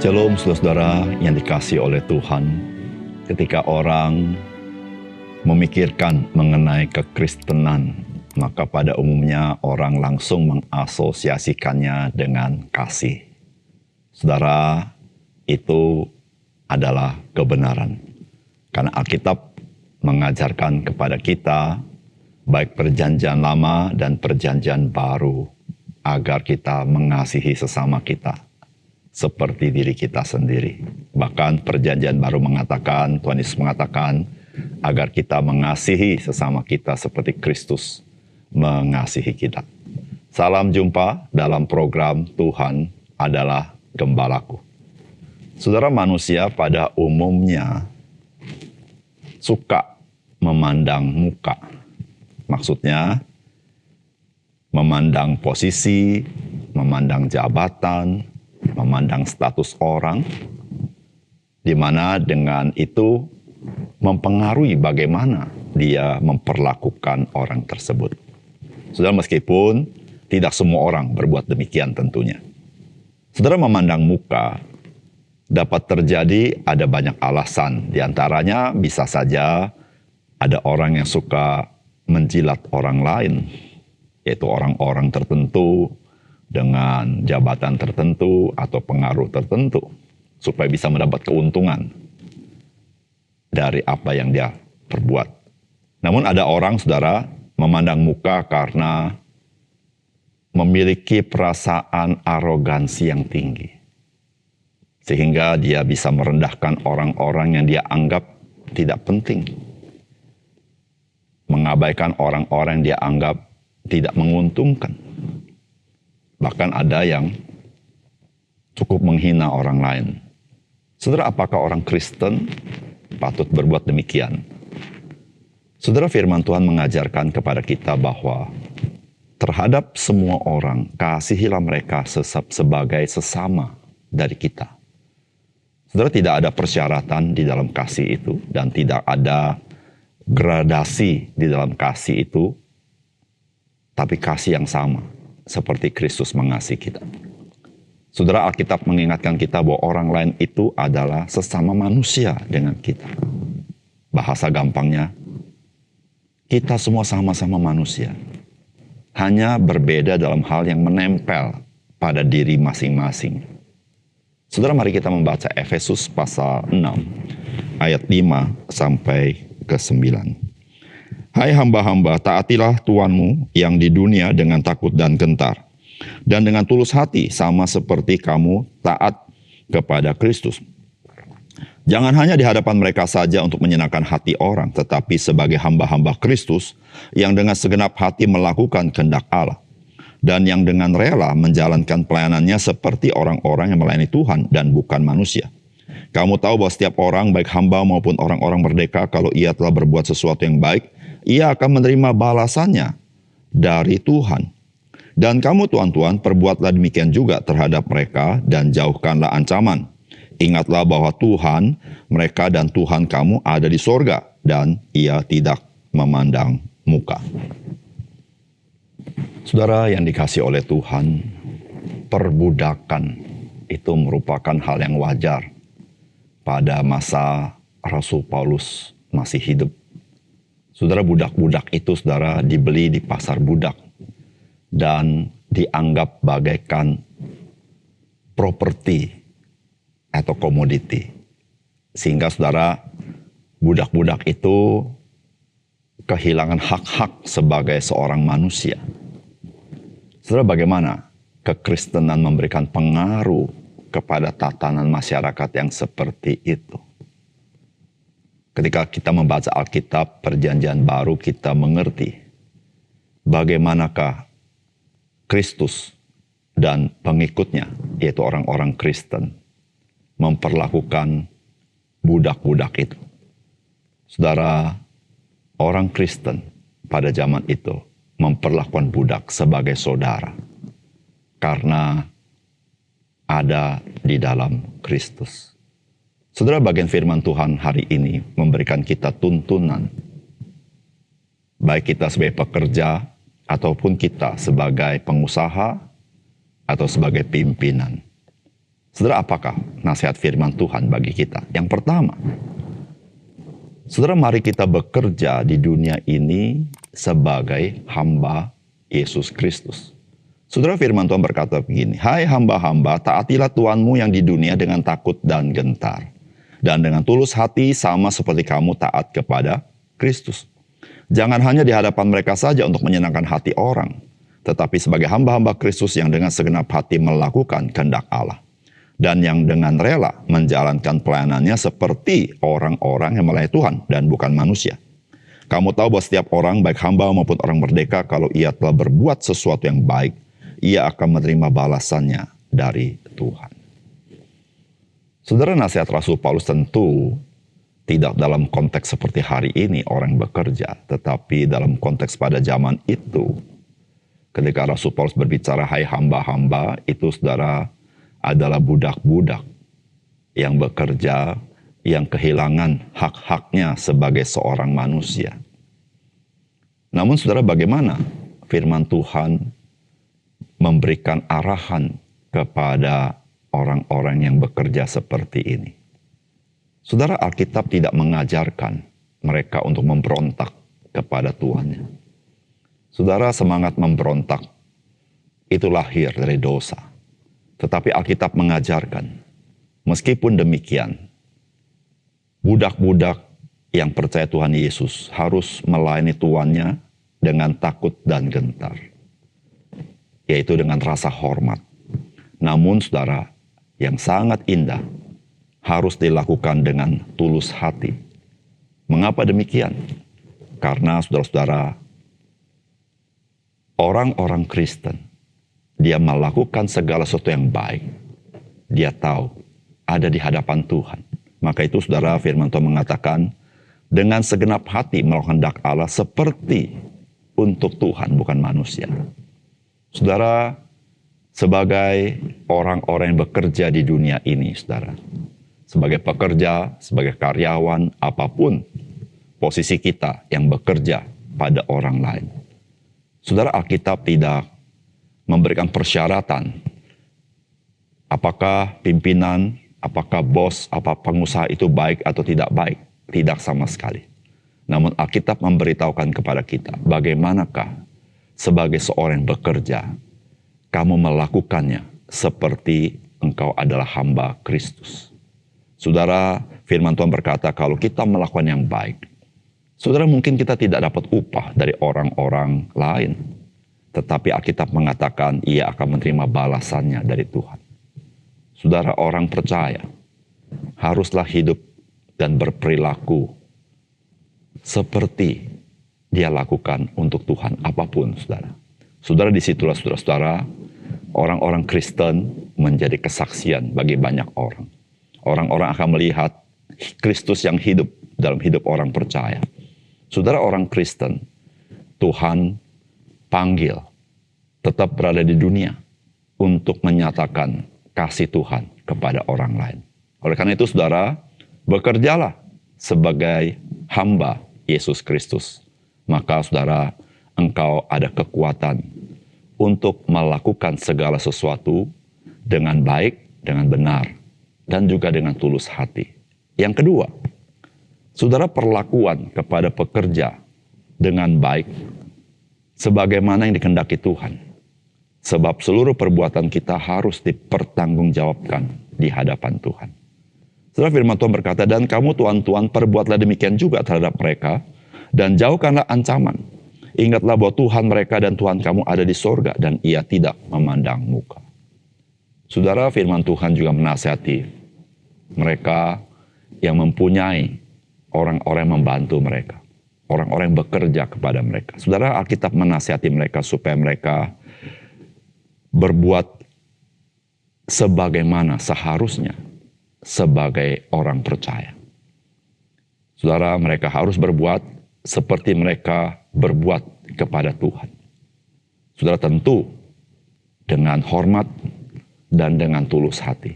Shalom saudara-saudara yang dikasihi oleh Tuhan. Ketika orang memikirkan mengenai kekristenan, maka pada umumnya orang langsung mengasosiasikannya dengan kasih. Saudara, itu adalah kebenaran. Karena Alkitab mengajarkan kepada kita, baik perjanjian lama dan perjanjian baru, agar kita mengasihi sesama kita seperti diri kita sendiri. Bahkan perjanjian baru mengatakan, Tuhan Yesus mengatakan, agar kita mengasihi sesama kita seperti Kristus mengasihi kita. Salam jumpa dalam program Tuhan adalah Gembalaku. Saudara, manusia pada umumnya suka memandang muka. Maksudnya, memandang posisi, memandang jabatan, memandang status orang, di mana dengan itu mempengaruhi bagaimana dia memperlakukan orang tersebut. Saudara, meskipun tidak semua orang berbuat demikian tentunya. Saudara, memandang muka dapat terjadi ada banyak alasan. Di antaranya bisa saja ada orang yang suka menjilat orang lain, yaitu orang-orang tertentu, dengan jabatan tertentu atau pengaruh tertentu, supaya bisa mendapat keuntungan dari apa yang dia perbuat. Namun ada orang, saudara, memandang muka karena memiliki perasaan arogansi yang tinggi. Sehingga dia bisa merendahkan orang-orang yang dia anggap tidak penting. Mengabaikan orang-orang yang dia anggap tidak menguntungkan. Bahkan ada yang cukup menghina orang lain. Saudara, apakah orang Kristen patut berbuat demikian? Saudara, firman Tuhan mengajarkan kepada kita bahwa terhadap semua orang, kasihilah mereka sebagai sesama dari kita. Saudara, tidak ada persyaratan di dalam kasih itu, dan tidak ada gradasi di dalam kasih itu, tapi kasih yang sama, seperti Kristus mengasihi kita. Saudara, Alkitab mengingatkan kita bahwa orang lain itu adalah sesama manusia dengan kita. Bahasa gampangnya, kita semua sama-sama manusia. Hanya berbeda dalam hal yang menempel pada diri masing-masing. Saudara, mari kita membaca Efesus pasal 6, ayat 5 sampai ke 9. Hai hamba-hamba, taatilah Tuanmu yang di dunia dengan takut dan gentar, dan dengan tulus hati sama seperti kamu taat kepada Kristus. Jangan hanya di hadapan mereka saja untuk menyenangkan hati orang, tetapi sebagai hamba-hamba Kristus yang dengan segenap hati melakukan kehendak Allah, dan yang dengan rela menjalankan pelayanannya seperti orang-orang yang melayani Tuhan dan bukan manusia. Kamu tahu bahwa setiap orang, baik hamba maupun orang-orang merdeka, kalau ia telah berbuat sesuatu yang baik, ia akan menerima balasannya dari Tuhan. Dan kamu tuan-tuan, perbuatlah demikian juga terhadap mereka dan jauhkanlah ancaman. Ingatlah bahwa Tuhan mereka dan Tuhan kamu ada di sorga, dan ia tidak memandang muka. Saudara yang dikasihi oleh Tuhan, perbudakan itu merupakan hal yang wajar pada masa Rasul Paulus masih hidup. Saudara, budak-budak itu, saudara, dibeli di pasar budak dan dianggap bagaikan properti atau komoditi. Sehingga, saudara, budak-budak itu kehilangan hak-hak sebagai seorang manusia. Saudara, bagaimana kekristenan memberikan pengaruh kepada tatanan masyarakat yang seperti itu? Ketika kita membaca Alkitab Perjanjian Baru, kita mengerti bagaimanakah Kristus dan pengikutnya, yaitu orang-orang Kristen, memperlakukan budak-budak itu. Saudara, orang Kristen pada zaman itu memperlakukan budak sebagai saudara karena ada di dalam Kristus. Saudara, bagian firman Tuhan hari ini memberikan kita tuntunan, baik kita sebagai pekerja ataupun kita sebagai pengusaha atau sebagai pimpinan. Saudara, apakah nasihat firman Tuhan bagi kita? Yang pertama, saudara, mari kita bekerja di dunia ini sebagai hamba Yesus Kristus. Saudara, firman Tuhan berkata begini, "Hai hamba-hamba, taatilah Tuhanmu yang di dunia dengan takut dan gentar. Dan dengan tulus hati sama seperti kamu taat kepada Kristus. Jangan hanya di hadapan mereka saja untuk menyenangkan hati orang, tetapi sebagai hamba-hamba Kristus yang dengan segenap hati melakukan kehendak Allah. Dan yang dengan rela menjalankan pelayanannya seperti orang-orang yang melayani Tuhan dan bukan manusia. Kamu tahu bahwa setiap orang, baik hamba maupun orang merdeka, kalau ia telah berbuat sesuatu yang baik, ia akan menerima balasannya dari Tuhan." Saudara, nasihat Rasul Paulus tentu tidak dalam konteks seperti hari ini orang bekerja, tetapi dalam konteks pada zaman itu. Ketika Rasul Paulus berbicara, "Hai hamba-hamba," itu saudara adalah budak-budak yang bekerja, yang kehilangan hak-haknya sebagai seorang manusia. Namun saudara, bagaimana firman Tuhan memberikan arahan kepada orang-orang yang bekerja seperti ini? Saudara, Alkitab tidak mengajarkan mereka untuk memberontak kepada Tuhannya. Saudara, semangat memberontak itu lahir dari dosa. Tetapi Alkitab mengajarkan, meskipun demikian, budak-budak yang percaya Tuhan Yesus harus melayani tuannya dengan takut dan gentar, yaitu dengan rasa hormat. Namun saudara, yang sangat indah harus dilakukan dengan tulus hati. Mengapa demikian? Karena saudara-saudara, orang-orang Kristen, dia melakukan segala sesuatu yang baik. Dia tahu ada di hadapan Tuhan. Maka itu saudara, firman Tuhan mengatakan, dengan segenap hati melakukan kehendak Allah seperti untuk Tuhan, bukan manusia. Saudara, sebagai orang-orang yang bekerja di dunia ini, saudara, sebagai pekerja, sebagai karyawan, apapun posisi kita yang bekerja pada orang lain. Saudara, Alkitab tidak memberikan persyaratan apakah pimpinan, apakah bos, apa pengusaha itu baik atau tidak baik. Tidak sama sekali. Namun Alkitab memberitahukan kepada kita, bagaimanakah sebagai seorang yang bekerja, kamu melakukannya seperti engkau adalah hamba Kristus. Saudara, firman Tuhan berkata, kalau kita melakukan yang baik, saudara, mungkin kita tidak dapat upah dari orang-orang lain. Tetapi Alkitab mengatakan ia akan menerima balasannya dari Tuhan. Saudara, orang percaya haruslah hidup dan berperilaku seperti dia lakukan untuk Tuhan apapun, saudara. Saudara, disitulah saudara-saudara, orang-orang Kristen menjadi kesaksian bagi banyak orang. Orang-orang akan melihat Kristus yang hidup dalam hidup orang percaya. Saudara, orang Kristen, Tuhan panggil tetap berada di dunia untuk menyatakan kasih Tuhan kepada orang lain. Oleh karena itu saudara, bekerjalah sebagai hamba Yesus Kristus. Maka saudara, engkau ada kekuatan untuk melakukan segala sesuatu dengan baik, dengan benar, dan juga dengan tulus hati. Yang kedua, saudara, perlakuan kepada pekerja dengan baik sebagaimana yang dikehendaki Tuhan. Sebab seluruh perbuatan kita harus dipertanggungjawabkan di hadapan Tuhan. Saudara, firman Tuhan berkata, "Dan kamu tuan-tuan perbuatlah demikian juga terhadap mereka, dan jauhkanlah ancaman. Ingatlah bahwa Tuhan mereka dan Tuhan kamu ada di sorga, dan ia tidak memandang muka." Saudara, firman Tuhan juga menasihati mereka yang mempunyai orang-orang yang membantu mereka. Orang-orang yang bekerja kepada mereka. Saudara, Alkitab menasihati mereka supaya mereka berbuat sebagaimana seharusnya sebagai orang percaya. Saudara, mereka harus berbuat seperti mereka berbuat kepada Tuhan. Saudara, tentu dengan hormat dan dengan tulus hati.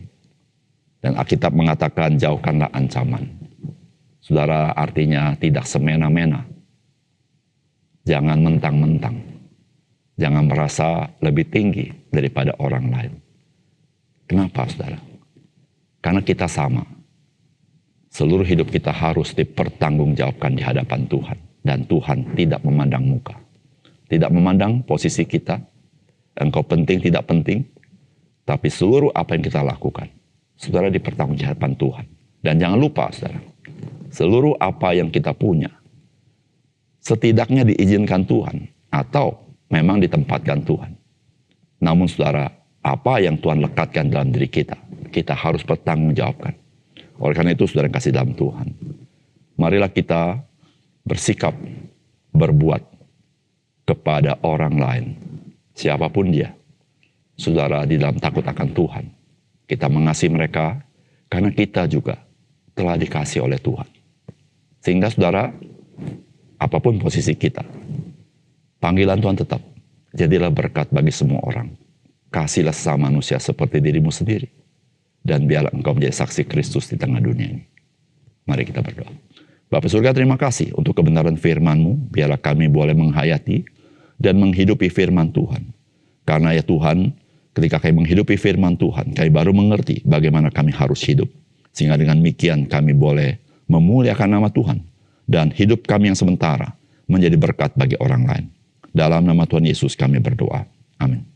Dan Alkitab mengatakan jauhkanlah ancaman. Saudara, artinya tidak semena-mena. Jangan mentang-mentang. Jangan merasa lebih tinggi daripada orang lain. Kenapa, saudara? Karena kita sama. Seluruh hidup kita harus dipertanggungjawabkan di hadapan Tuhan. Dan Tuhan tidak memandang muka. Tidak memandang posisi kita. Engkau penting, tidak penting. Tapi seluruh apa yang kita lakukan, saudara, dipertanggungjawabkan Tuhan. Dan jangan lupa, saudara, seluruh apa yang kita punya, setidaknya diizinkan Tuhan. Atau memang ditempatkan Tuhan. Namun saudara, apa yang Tuhan lekatkan dalam diri kita, kita harus bertanggungjawabkan. Oleh karena itu, saudara yang kasih dalam Tuhan, marilah kita bersikap, berbuat kepada orang lain, siapapun dia. Saudara, di dalam takut akan Tuhan, kita mengasihi mereka karena kita juga telah dikasih oleh Tuhan. Sehingga saudara, apapun posisi kita, panggilan Tuhan tetap, jadilah berkat bagi semua orang. Kasihlah sesama manusia seperti dirimu sendiri. Dan biarlah engkau menjadi saksi Kristus di tengah dunia ini. Mari kita berdoa. Bapa surga, terima kasih untuk kebenaran firman-Mu. Biarlah kami boleh menghayati dan menghidupi firman Tuhan. Karena ya Tuhan, ketika kami menghidupi firman Tuhan, kami baru mengerti bagaimana kami harus hidup. Sehingga dengan demikian kami boleh memuliakan nama Tuhan. Dan hidup kami yang sementara menjadi berkat bagi orang lain. Dalam nama Tuhan Yesus kami berdoa. Amin.